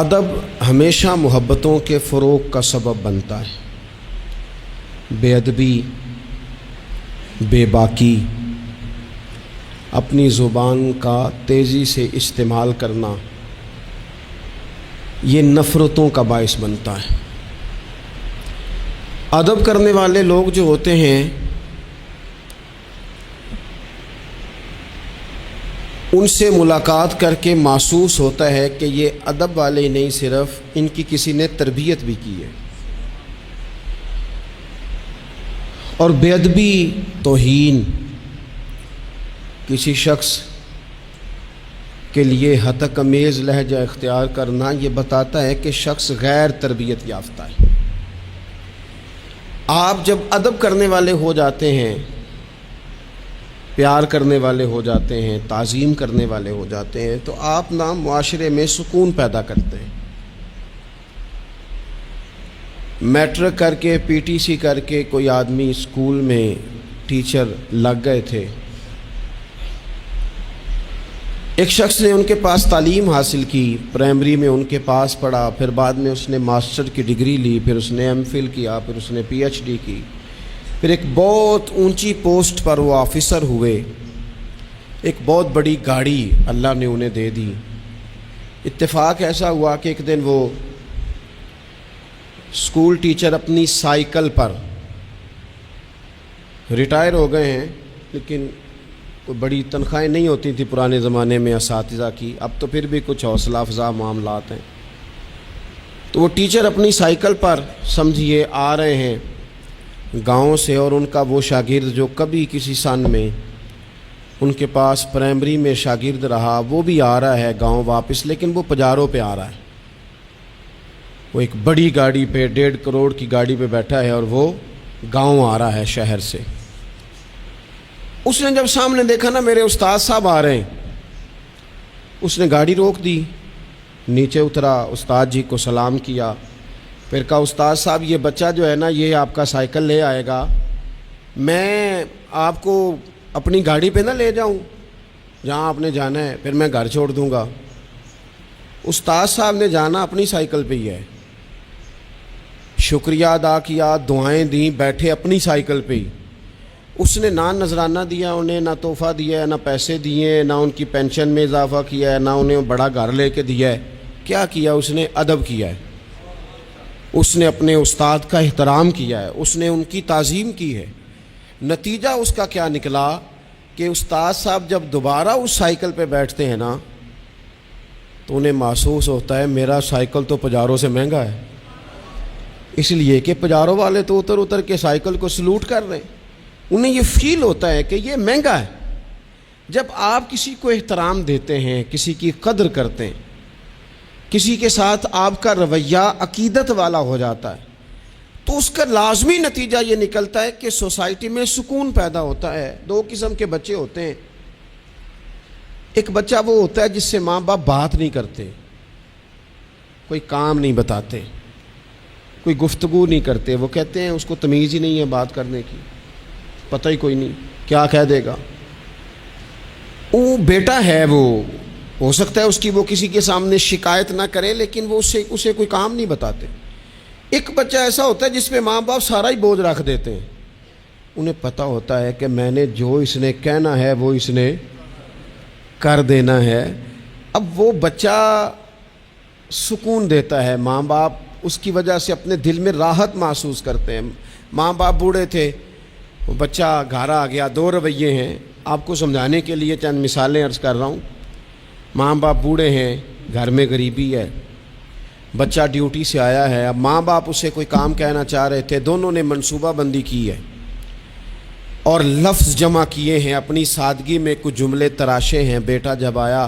ادب ہمیشہ محبتوں کے فروغ کا سبب بنتا ہے۔ بے ادبی، بے باکی، اپنی زبان کا تیزی سے استعمال کرنا، یہ نفرتوں کا باعث بنتا ہے۔ ادب کرنے والے لوگ جو ہوتے ہیں ان سے ملاقات کر کے محسوس ہوتا ہے کہ یہ ادب والے نہیں، صرف ان کی کسی نے تربیت بھی کی ہے۔ اور بے ادبی، توہین، کسی شخص کے لیے ہتک امیز لہجہ اختیار کرنا، یہ بتاتا ہے کہ شخص غیر تربیت یافتہ ہے۔ آپ جب ادب کرنے والے ہو جاتے ہیں، پیار کرنے والے ہو جاتے ہیں، تعظیم کرنے والے ہو جاتے ہیں، تو آپ نا معاشرے میں سکون پیدا کرتے ہیں۔ میٹرک کر کے، پی ٹی سی کر کے کوئی آدمی اسکول میں ٹیچر لگ گئے تھے، ایک شخص نے ان کے پاس تعلیم حاصل کی، پرائمری میں ان کے پاس پڑھا، پھر بعد میں اس نے ماسٹر کی ڈگری لی، پھر اس نے ایم فل کیا، پھر اس نے پی ایچ ڈی کی، پھر ایک بہت اونچی پوسٹ پر وہ آفیسر ہوئے، ایک بہت بڑی گاڑی اللہ نے انہیں دے دی۔ اتفاق ایسا ہوا کہ ایک دن وہ اسکول ٹیچر اپنی سائیکل پر، ریٹائر ہو گئے ہیں لیکن کوئی بڑی تنخواہیں نہیں ہوتی تھی پرانے زمانے میں اساتذہ کی، اب تو پھر بھی کچھ حوصلہ افزا معاملات ہیں، تو وہ ٹیچر اپنی سائیکل پر سمجھیے آ رہے ہیں گاؤں سے، اور ان کا وہ شاگرد جو کبھی کسی سن میں ان کے پاس پرائمری میں شاگرد رہا، وہ بھی آ رہا ہے گاؤں واپس، لیکن وہ پجاروں پہ آ رہا ہے۔ وہ ایک بڑی گاڑی پہ، 1.5 کروڑ کی گاڑی پہ بیٹھا ہے اور وہ گاؤں آ رہا ہے شہر سے۔ اس نے جب سامنے دیکھا نا میرے استاد صاحب آ رہے ہیں، اس نے گاڑی روک دی، نیچے اترا، استاد جی کو سلام کیا، پھر کہا استاد صاحب یہ بچہ جو ہے نا یہ آپ کا سائیکل لے آئے گا، میں آپ کو اپنی گاڑی پہ نہ لے جاؤں جہاں آپ نے جانا ہے، پھر میں گھر چھوڑ دوں گا۔ استاد صاحب نے جانا اپنی سائیکل پہ ہی ہے، شکریہ ادا کیا، دعائیں دیں، بیٹھے اپنی سائیکل پہ ہی۔ اس نے نہ نذرانہ دیا انہیں، نہ تحفہ دیا ہے، نہ پیسے دیے، نہ ان کی پینشن میں اضافہ کیا ہے، نہ انہیں بڑا گھر لے کے دیا ہے۔ کیا کیا اس نے؟ ادب کیا ہے۔ اس نے اپنے استاد کا احترام کیا ہے، اس نے ان کی تعظیم کی ہے۔ نتیجہ اس کا کیا نکلا کہ استاد صاحب جب دوبارہ اس سائیکل پہ بیٹھتے ہیں نا تو انہیں محسوس ہوتا ہے میرا سائیکل تو پجاروں سے مہنگا ہے، اس لیے کہ پجاروں والے تو اتر اتر کے سائیکل کو سلوٹ کر رہے ہیں، انہیں یہ فیل ہوتا ہے کہ یہ مہنگا ہے۔ جب آپ کسی کو احترام دیتے ہیں، کسی کی قدر کرتے ہیں، کسی کے ساتھ آپ کا رویہ عقیدت والا ہو جاتا ہے، تو اس کا لازمی نتیجہ یہ نکلتا ہے کہ سوسائٹی میں سکون پیدا ہوتا ہے۔ دو قسم کے بچے ہوتے ہیں، ایک بچہ وہ ہوتا ہے جس سے ماں باپ بات نہیں کرتے، کوئی کام نہیں بتاتے، کوئی گفتگو نہیں کرتے، وہ کہتے ہیں اس کو تمیز ہی نہیں ہے بات کرنے کی، پتہ ہی کوئی نہیں کیا کہہ دے گا۔ وہ بیٹا ہے، وہ ہو سکتا ہے اس کی وہ کسی کے سامنے شکایت نہ کرے لیکن وہ اسے کوئی کام نہیں بتاتے۔ ایک بچہ ایسا ہوتا ہے جس پہ ماں باپ سارا ہی بوجھ رکھ دیتے ہیں، انہیں پتہ ہوتا ہے کہ میں نے جو اس نے کہنا ہے وہ اس نے کر دینا ہے۔ اب وہ بچہ سکون دیتا ہے، ماں باپ اس کی وجہ سے اپنے دل میں راحت محسوس کرتے ہیں۔ ماں باپ بوڑھے تھے، وہ بچہ گھر آ گیا، دو رویے ہیں، آپ کو سمجھانے کے لیے چند مثالیں عرض کر رہا ہوں۔ ماں باپ بوڑھے ہیں، گھر میں غریبی ہے، بچہ ڈیوٹی سے آیا ہے، اب ماں باپ اسے کوئی کام کہنا چاہ رہے تھے، دونوں نے منصوبہ بندی کی ہے اور لفظ جمع کیے ہیں، اپنی سادگی میں کچھ جملے تراشے ہیں۔ بیٹا جب آیا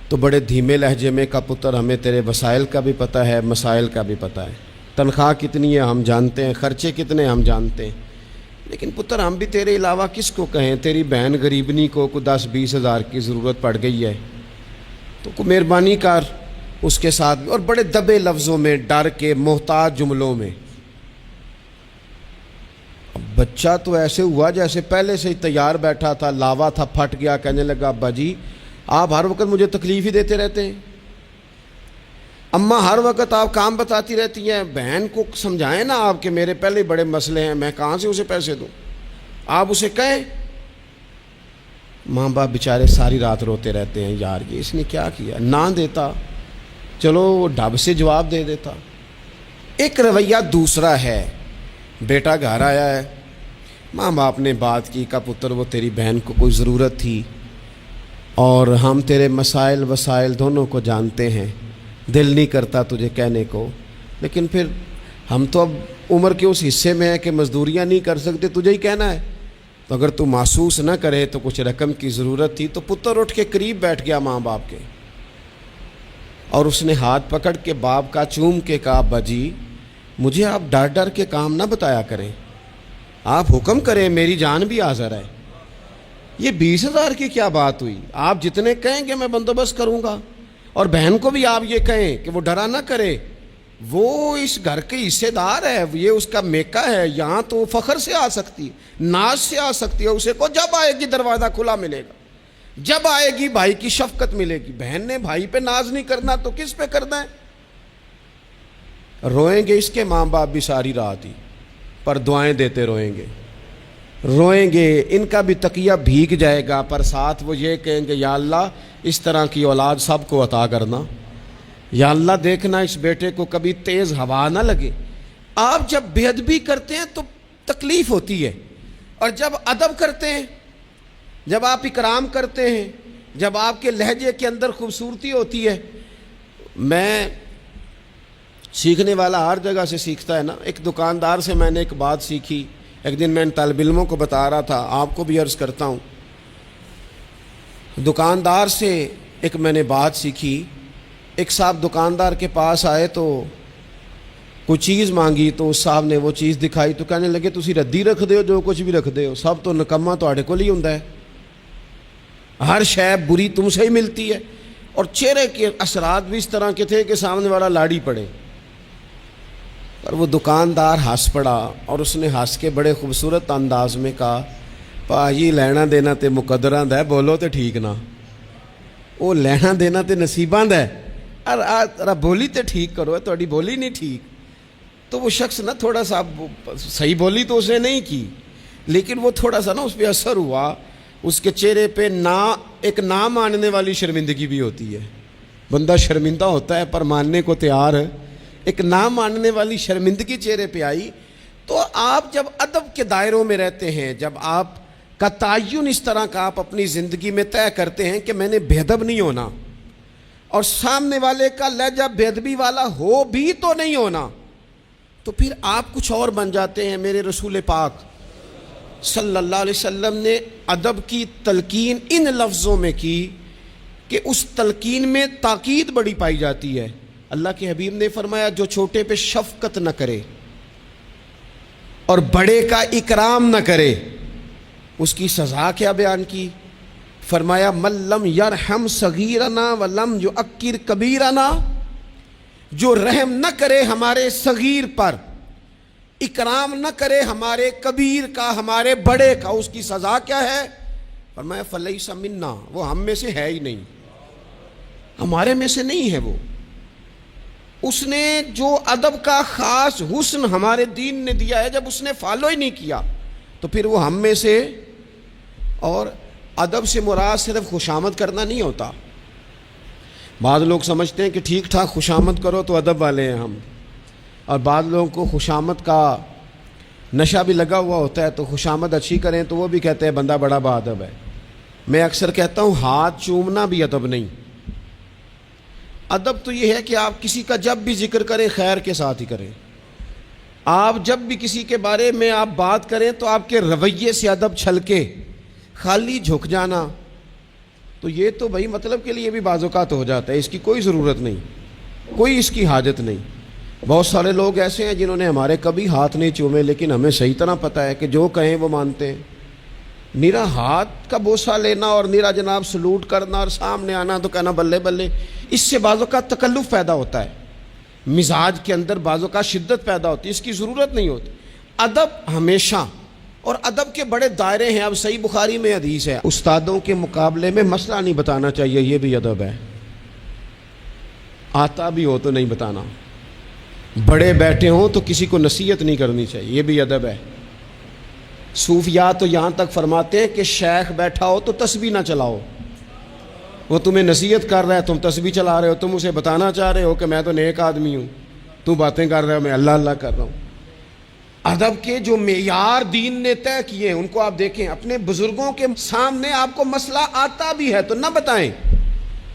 تو بڑے دھیمے لہجے میں کہا پتر ہمیں تیرے وسائل کا بھی پتہ ہے، مسائل کا بھی پتہ ہے، تنخواہ کتنی ہے ہم جانتے ہیں، خرچے کتنے ہم جانتے ہیں، لیکن پتر ہم بھی تیرے علاوہ کس کو کہیں، تیری بہن غریبنی کو کوئی 10-20 ہزار کی ضرورت پڑ گئی ہے تو کوئی مہربانی کر اس کے ساتھ، اور بڑے دبے لفظوں میں، ڈر کے، محتاج جملوں میں۔ بچہ تو ایسے ہوا جیسے پہلے سے ہی تیار بیٹھا تھا، لاوا تھا، پھٹ گیا، کہنے لگا ابا جی آپ ہر وقت مجھے تکلیف ہی دیتے رہتے ہیں، اماں ہر وقت آپ کام بتاتی رہتی ہیں، بہن کو سمجھائیں نا آپ کہ میرے پہلے بڑے مسئلے ہیں، میں کہاں سے اسے پیسے دوں، آپ اسے کہیں۔ ماں باپ بیچارے ساری رات روتے رہتے ہیں، یار یہ اس نے کیا کیا، نہ دیتا چلو وہ ڈب سے جواب دے دیتا۔ ایک رویہ دوسرا ہے، بیٹا گھر آیا ہے، ماں باپ نے بات کی، کہا پتر وہ تیری بہن کو کوئی ضرورت تھی اور ہم تیرے مسائل وسائل دونوں کو جانتے ہیں، دل نہیں کرتا تجھے کہنے کو، لیکن پھر ہم تو اب عمر کے اس حصے میں ہیں کہ مزدوریاں نہیں کر سکتے، تجھے ہی کہنا ہے، تو اگر تو محسوس نہ کرے تو کچھ رقم کی ضرورت تھی۔ تو پتر اٹھ کے قریب بیٹھ گیا ماں باپ کے، اور اس نے ہاتھ پکڑ کے باپ کا چوم کے کہا، ابا جی مجھے آپ ڈر ڈر کے کام نہ بتایا کریں، آپ حکم کریں، میری جان بھی حاضر ہے۔ یہ 20,000 کی کیا بات ہوئی، آپ جتنے کہیں گے میں بندوبست کروں گا۔ اور بہن کو بھی آپ یہ کہیں کہ وہ ڈرا نہ کرے، وہ اس گھر کے حصے دار ہے، یہ اس کا میکا ہے، یہاں تو فخر سے آ سکتی ہے، ناز سے آ سکتی ہے، اسے کو جب آئے گی دروازہ کھلا ملے گا، جب آئے گی بھائی کی شفقت ملے گی۔ بہن نے بھائی پہ ناز نہیں کرنا تو کس پہ کرنا ہے؟ روئیں گے اس کے ماں باپ بھی ساری رات ہی، پر دعائیں دیتے روئیں گے، روئیں گے، ان کا بھی تقیہ بھیگ جائے گا، پر ساتھ وہ یہ کہیں گے، یا اللہ اس طرح کی اولاد سب کو عطا کرنا، یا اللہ دیکھنا اس بیٹے کو کبھی تیز ہوا نہ لگے۔ آپ جب بے ادبی کرتے ہیں تو تکلیف ہوتی ہے، اور جب ادب کرتے ہیں، جب آپ اکرام کرتے ہیں، جب آپ کے لہجے کے اندر خوبصورتی ہوتی ہے۔ میں سیکھنے والا ہر جگہ سے سیکھتا ہے نا، ایک دکاندار سے میں نے ایک بات سیکھی، ایک دن میں ان طالب علموں کو بتا رہا تھا، آپ کو بھی عرض کرتا ہوں۔ دکاندار سے ایک میں نے بات سیکھی، ایک صاحب دکاندار کے پاس آئے تو کوئی چیز مانگی، تو اس صاحب نے وہ چیز دکھائی تو کہنے لگے تسی ردی رکھ دے ہو، جو کچھ بھی رکھ دے ہو سب تو نکما تواڈے کول ہی ہوندا ہے، ہر شے بری تم سے ہی ملتی ہے۔ اور چہرے کے اثرات بھی اس طرح کے تھے کہ سامنے والا لاڑی پڑے، پر وہ دکاندار ہنس پڑا، اور اس نے ہنس کے بڑے خوبصورت انداز میں کہا، پاجی لینا دینا تے مقدراں دا ہے، بولو تے ٹھیک نہ، وہ لینا دینا تے نصیباں دا ہے، بولی تے ٹھیک کرو، تہاڈی بولی نہیں ٹھیک۔ تو وہ شخص نا تھوڑا سا صحیح بولی تو اس نے نہیں کی، لیکن وہ تھوڑا سا نا اس پہ اثر ہوا، اس کے چہرے پہ ایک نہ ماننے والی شرمندگی بھی ہوتی ہے، بندہ شرمندہ ہوتا ہے پر ماننے کو تیار ہے، ایک نہ ماننے والی شرمندگی چہرے پہ آئی۔ تو آپ جب ادب کے دائروں میں رہتے ہیں، جب آپ کا تعین اس طرح کا آپ اپنی زندگی میں طے کرتے ہیں کہ میں نے بے ادب نہیں ہونا، اور سامنے والے کا لہجہ بے ادبی والا ہو بھی تو نہیں ہونا، تو پھر آپ کچھ اور بن جاتے ہیں۔ میرے رسول پاک صلی اللہ علیہ وسلم نے ادب کی تلقین ان لفظوں میں کی کہ اس تلقین میں تاکید بڑی پائی جاتی ہے۔ اللہ کے حبیب نے فرمایا، جو چھوٹے پہ شفقت نہ کرے اور بڑے کا اکرام نہ کرے، اس کی سزا کیا بیان کی؟ فرمایا، من لم یرحم صغیرنا ولم یؤکر کبیرنا، جو رحم نہ کرے ہمارے صغیر پر، اکرام نہ کرے ہمارے کبیر کا، ہمارے بڑے کا، اس کی سزا کیا ہے؟ فرمایا فلیس منا، وہ ہم میں سے ہے ہی نہیں، ہمارے میں سے نہیں ہے۔ وہ اس نے جو ادب کا خاص حسن ہمارے دین نے دیا ہے، جب اس نے فالو ہی نہیں کیا تو پھر وہ ہم میں سے۔ اور ادب سے مراد صرف خوشامد کرنا نہیں ہوتا۔ بعض لوگ سمجھتے ہیں کہ ٹھیک ٹھاک خوشامد کرو تو ادب والے ہیں ہم، اور بعض لوگوں کو خوشامد کا نشہ بھی لگا ہوا ہوتا ہے، تو خوشامد اچھی کریں تو وہ بھی کہتے ہیں بندہ بڑا با ادب ہے۔ میں اکثر کہتا ہوں ہاتھ چومنا بھی ادب نہیں، ادب تو یہ ہے کہ آپ کسی کا جب بھی ذکر کریں خیر کے ساتھ ہی کریں، آپ جب بھی کسی کے بارے میں آپ بات کریں تو آپ کے رویے سے ادب چھلکے، خالی جھک جانا تو یہ تو بھائی مطلب کے لیے بھی بعض اوقات ہو جاتا ہے، اس کی کوئی ضرورت نہیں، کوئی اس کی حاجت نہیں۔ بہت سارے لوگ ایسے ہیں جنہوں نے ہمارے کبھی ہاتھ نہیں چومے، لیکن ہمیں صحیح طرح پتہ ہے کہ جو کہیں وہ مانتے ہیں۔ نیرا ہاتھ کا بوسہ لینا اور نیرا جناب سلوٹ کرنا اور سامنے آنا تو کہنا بلے بلے، اس سے بعض اوقات تکلف پیدا ہوتا ہے، مزاج کے اندر بعض اوقات شدت پیدا ہوتی ہے، اس کی ضرورت نہیں ہوتی۔ ادب ہمیشہ، اور ادب کے بڑے دائرے ہیں۔ اب صحیح بخاری میں حدیث ہے، استادوں کے مقابلے میں مسئلہ نہیں بتانا چاہیے، یہ بھی ادب ہے۔ آتا بھی ہو تو نہیں بتانا، بڑے بیٹھے ہوں تو کسی کو نصیحت نہیں کرنی چاہیے، یہ بھی ادب ہے۔ صوفیاء تو یہاں تک فرماتے ہیں کہ شیخ بیٹھا ہو تو تسبیح نہ چلاؤ، وہ تمہیں نصیحت کر رہا ہے، تم تسبیح چلا رہے ہو، تم اسے بتانا چاہ رہے ہو کہ میں تو نیک آدمی ہوں، تو باتیں کر رہا ہو میں اللہ اللہ کر رہا ہوں۔ ادب کے جو معیار دین نے طے کیے ان کو آپ دیکھیں، اپنے بزرگوں کے سامنے آپ کو مسئلہ آتا بھی ہے تو نہ بتائیں،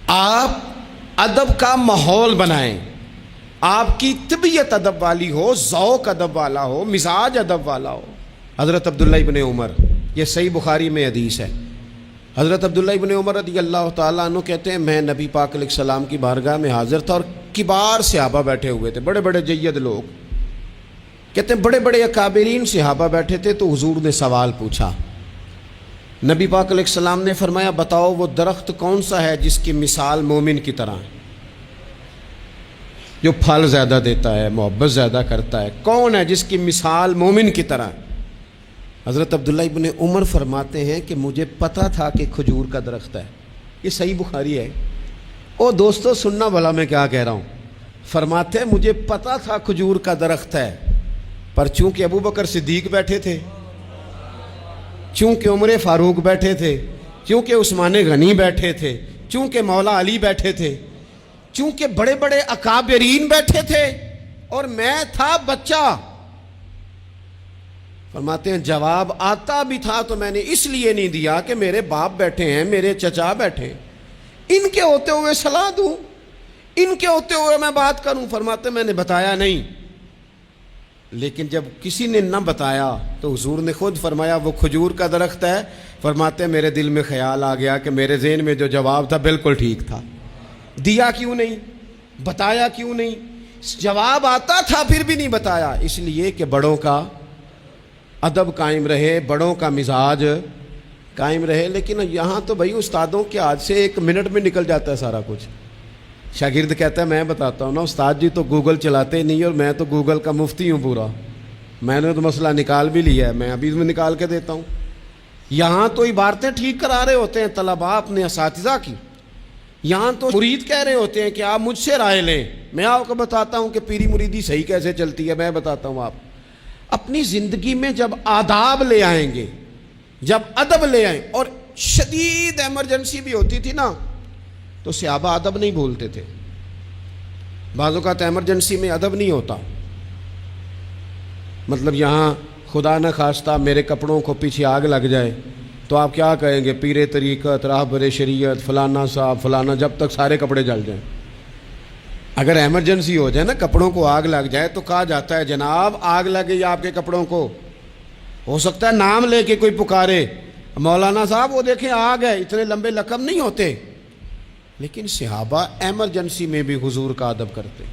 آپ ادب کا ماحول بنائیں، آپ کی طبیعت ادب والی ہو، ذوق ادب والا ہو، مزاج ادب والا ہو۔ حضرت عبداللہ ابن عمر، یہ صحیح بخاری میں حدیث ہے، حضرت عبداللہ ابن عمر رضی اللہ تعالیٰ عنہ کہتے ہیں میں نبی پاک علیہ السلام کی بارگاہ میں حاضر تھا اور کبار صحابہ بیٹھے ہوئے تھے، بڑے بڑے جید لوگ، کہتے ہیں بڑے بڑے اکابرین صحابہ بیٹھے تھے، تو حضور نے سوال پوچھا، نبی پاک علیہ السلام نے فرمایا بتاؤ وہ درخت کون سا ہے جس کی مثال مومن کی طرح ہے، جو پھل زیادہ دیتا ہے، محبت زیادہ کرتا ہے، کون ہے جس کی مثال مومن کی طرح ہے؟ حضرت عبداللہ ابن عمر فرماتے ہیں کہ مجھے پتہ تھا کہ کھجور کا درخت ہے، یہ صحیح بخاری ہے۔ او دوستو سننا بھلا میں کیا کہہ رہا ہوں، فرماتے ہیں مجھے پتہ تھا کھجور کا درخت ہے، پر چونکہ ابو بکر صدیق بیٹھے تھے، چونکہ عمر فاروق بیٹھے تھے، چونکہ عثمان غنی بیٹھے تھے، چونکہ مولا علی بیٹھے تھے، چونکہ بڑے بڑے اکابرین بیٹھے تھے اور میں تھا بچہ، فرماتے ہیں جواب آتا بھی تھا تو میں نے اس لیے نہیں دیا کہ میرے باپ بیٹھے ہیں، میرے چچا بیٹھے ہیں، ان کے ہوتے ہوئے صلاح دوں، ان کے ہوتے ہوئے میں بات کروں؟ فرماتے ہیں میں نے بتایا نہیں، لیکن جب کسی نے نہ بتایا تو حضور نے خود فرمایا وہ کھجور کا درخت ہے، فرماتے ہیں میرے دل میں خیال آ گیا کہ میرے ذہن میں جو جواب تھا بالکل ٹھیک تھا، دیا کیوں نہیں، بتایا کیوں نہیں؟ جواب آتا تھا پھر بھی نہیں بتایا، اس لیے کہ بڑوں کا ادب قائم رہے، بڑوں کا مزاج قائم رہے۔ لیکن یہاں تو بھائی استادوں کے ہاتھ سے 1 منٹ میں نکل جاتا ہے سارا کچھ، شاگرد کہتا ہے میں بتاتا ہوں نا استاد جی تو گوگل چلاتے نہیں، اور میں تو گوگل کا مفتی ہوں پورا، میں نے تو مسئلہ نکال بھی لیا ہے، میں ابھی میں نکال کے دیتا ہوں۔ یہاں تو عبارتیں ٹھیک کرا رہے ہوتے ہیں طلباء اپنے اساتذہ کی، یہاں تو مرید کہہ رہے ہوتے ہیں کہ آپ مجھ سے رائے لیں، میں آپ کو بتاتا ہوں کہ پیری مریدی صحیح کیسے چلتی ہے، میں بتاتا ہوں۔ آپ اپنی زندگی میں جب آداب لے آئیں گے، جب ادب لے آئیں، اور شدید ایمرجنسی بھی ہوتی تھی نا تو صحابہ ادب نہیں بھولتے تھے، بعض اوقات ایمرجنسی میں ادب نہیں ہوتا، مطلب یہاں خدا نہ خواستہ میرے کپڑوں کو پیچھے آگ لگ جائے تو آپ کیا کہیں گے، پیر طریقت، راہبر شریعت، فلانا صاحب فلانا، جب تک سارے کپڑے جل جائیں۔ اگر ایمرجنسی ہو جائے نا، کپڑوں کو آگ لگ جائے تو کہا جاتا ہے جناب آگ لگ گئی آپ کے کپڑوں کو، ہو سکتا ہے نام لے کے کوئی پکارے، مولانا صاحب وہ دیکھیں آگ ہے، اتنے لمبے لقب نہیں ہوتے، لیکن صحابہ ایمرجنسی میں بھی حضور کا ادب کرتے۔